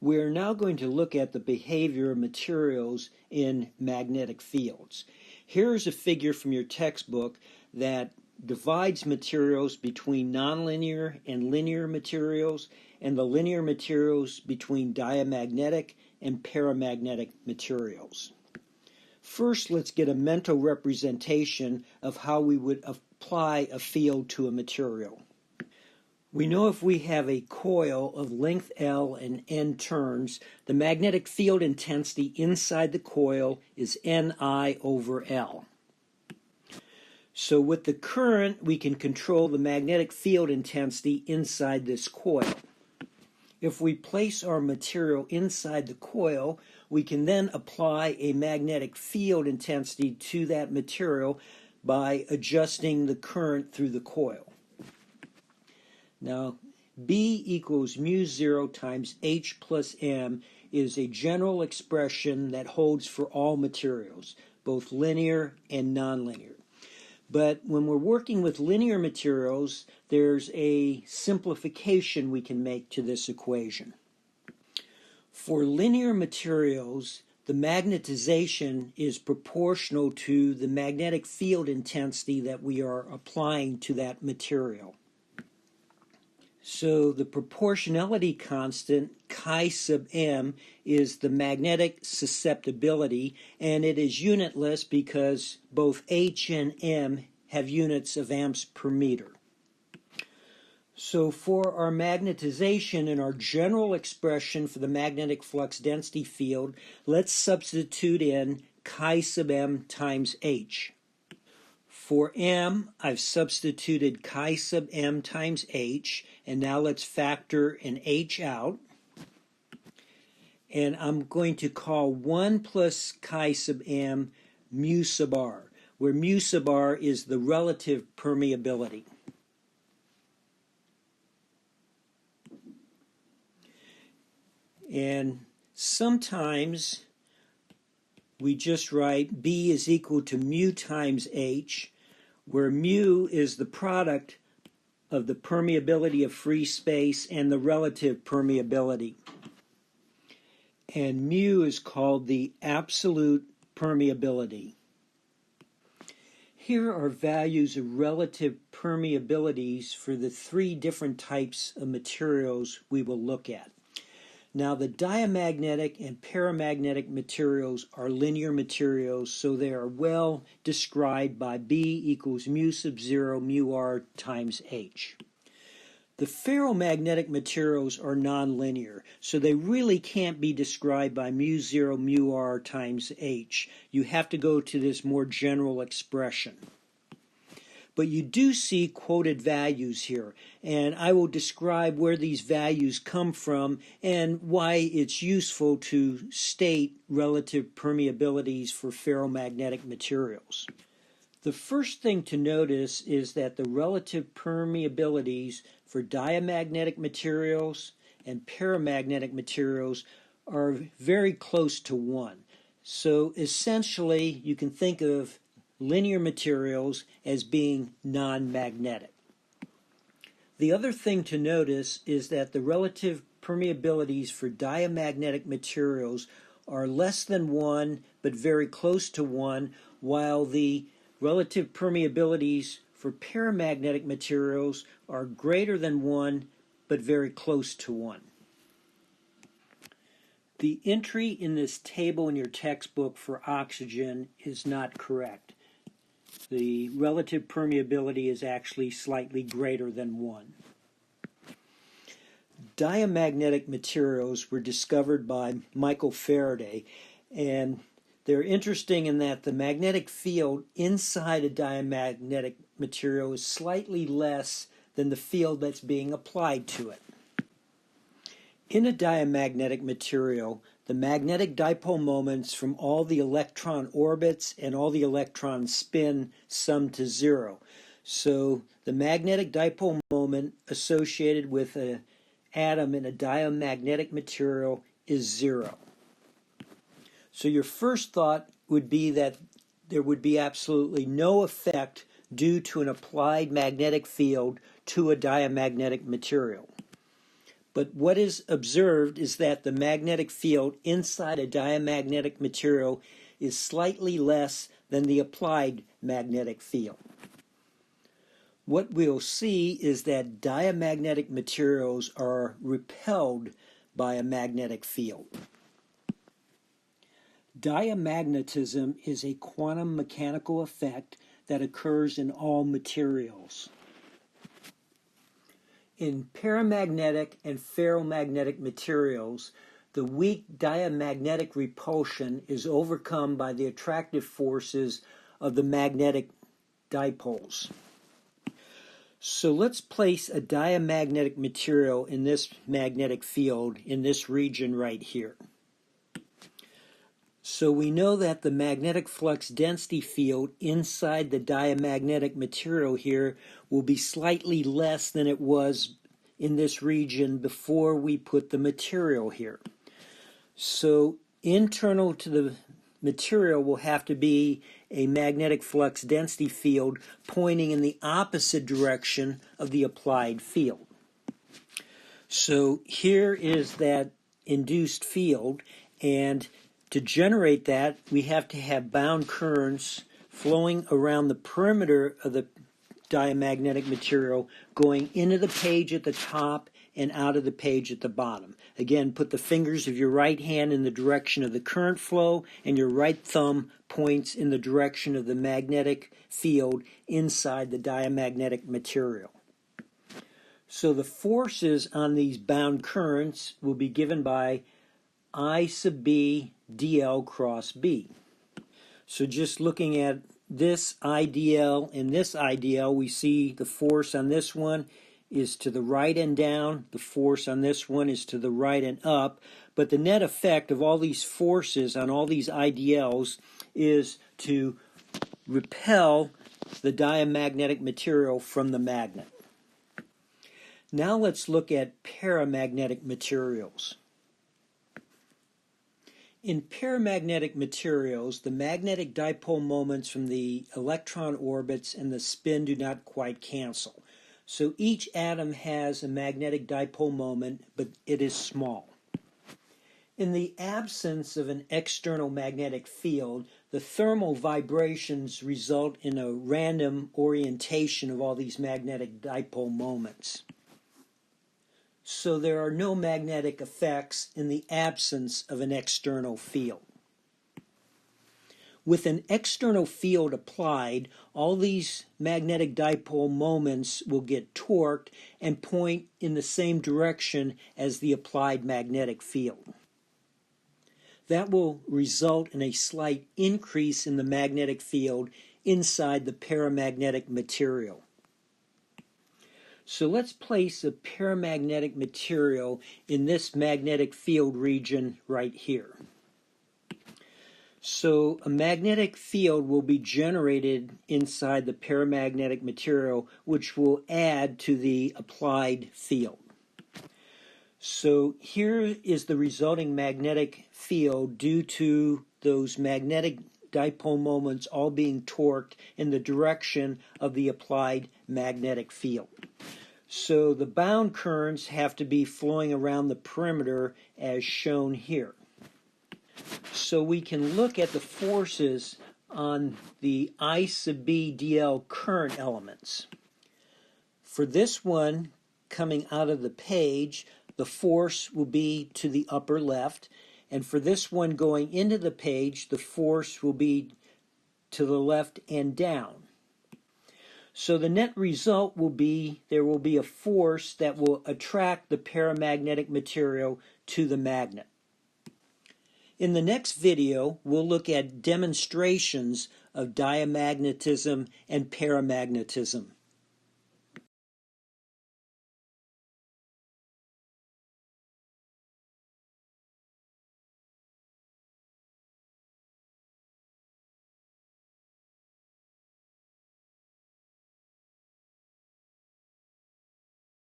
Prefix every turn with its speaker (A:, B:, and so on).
A: We're now going to look at the behavior of materials in magnetic fields. Here's a figure from your textbook that divides materials between nonlinear and linear materials, and the linear materials between diamagnetic and paramagnetic materials. First, let's get a mental representation of how we would apply a field to a material. We know if we have a coil of length L and N turns, the magnetic field intensity inside the coil is Ni over L. So with the current, we can control the magnetic field intensity inside this coil. If we place our material inside the coil, we can then apply a magnetic field intensity to that material by adjusting the current through the coil. Now, B equals mu 0 times H plus M is a general expression that holds for all materials, both linear and nonlinear. But when we're working with linear materials, there's a simplification we can make to this equation. For linear materials, the magnetization is proportional to the magnetic field intensity that we are applying to that material. So the proportionality constant, chi sub m, is the magnetic susceptibility, and it is unitless because both H and M have units of amps per meter. So for our magnetization and our general expression for the magnetic flux density field, let's substitute in chi sub m times H. For M, I've substituted chi sub m times H, and now let's factor an H out. And I'm going to call 1 plus chi sub m mu sub r, where mu sub r is the relative permeability. And sometimes we just write B is equal to mu times H, where mu is the product of the permeability of free space and the relative permeability. And mu is called the absolute permeability. Here are values of relative permeabilities for the three different types of materials we will look at. Now, the diamagnetic and paramagnetic materials are linear materials, so they are well described by B equals mu sub 0 mu r times H. The ferromagnetic materials are nonlinear, so they really can't be described by mu 0 mu r times H. You have to go to this more general expression. But you do see quoted values here, and I will describe where these values come from and why it's useful to state relative permeabilities for ferromagnetic materials. The first thing to notice is that the relative permeabilities for diamagnetic materials and paramagnetic materials are very close to 1. So essentially, you can think of linear materials as being non-magnetic. The other thing to notice is that the relative permeabilities for diamagnetic materials are less than 1 but very close to 1, while the relative permeabilities for paramagnetic materials are greater than 1 but very close to 1. The entry in this table in your textbook for oxygen is not correct. The relative permeability is actually slightly greater than 1. Diamagnetic materials were discovered by Michael Faraday, and they're interesting in that the magnetic field inside a diamagnetic material is slightly less than the field that's being applied to it. In a diamagnetic material, the magnetic dipole moments from all the electron orbits and all the electron spin sum to 0. So the magnetic dipole moment associated with an atom in a diamagnetic material is 0. So your first thought would be that there would be absolutely no effect due to an applied magnetic field to a diamagnetic material. But what is observed is that the magnetic field inside a diamagnetic material is slightly less than the applied magnetic field. What we'll see is that diamagnetic materials are repelled by a magnetic field. Diamagnetism is a quantum mechanical effect that occurs in all materials. In paramagnetic and ferromagnetic materials, the weak diamagnetic repulsion is overcome by the attractive forces of the magnetic dipoles. So let's place a diamagnetic material in this magnetic field in this region right here. So we know that the magnetic flux density field inside the diamagnetic material here will be slightly less than it was in this region before we put the material here. So internal to the material will have to be a magnetic flux density field pointing in the opposite direction of the applied field. So here is that induced field, and to generate that, we have to have bound currents flowing around the perimeter of the diamagnetic material, going into the page at the top and out of the page at the bottom. Again, put the fingers of your right hand in the direction of the current flow, and your right thumb points in the direction of the magnetic field inside the diamagnetic material. So the forces on these bound currents will be given by I sub B dl cross B. So just looking at this IDL and this IDL, we see the force on this one is to the right and down, the force on this one is to the right and up, but the net effect of all these forces on all these IDLs is to repel the diamagnetic material from the magnet. Now let's look at paramagnetic materials. In paramagnetic materials, the magnetic dipole moments from the electron orbits and the spin do not quite cancel. So each atom has a magnetic dipole moment, but it is small. In the absence of an external magnetic field, the thermal vibrations result in a random orientation of all these magnetic dipole moments. So there are no magnetic effects in the absence of an external field. With an external field applied, all these magnetic dipole moments will get torqued and point in the same direction as the applied magnetic field. That will result in a slight increase in the magnetic field inside the paramagnetic material. So let's place a paramagnetic material in this magnetic field region right here. So a magnetic field will be generated inside the paramagnetic material, which will add to the applied field. So here is the resulting magnetic field due to those magnetic dipole moments all being torqued in the direction of the applied magnetic field. So the bound currents have to be flowing around the perimeter as shown here. So we can look at the forces on the I sub B dl current elements. For this one coming out of the page, the force will be to the upper left, and for this one going into the page, the force will be to the left and down. So the net result will be there will be a force that will attract the paramagnetic material to the magnet. In the next video, we'll look at demonstrations of diamagnetism and paramagnetism.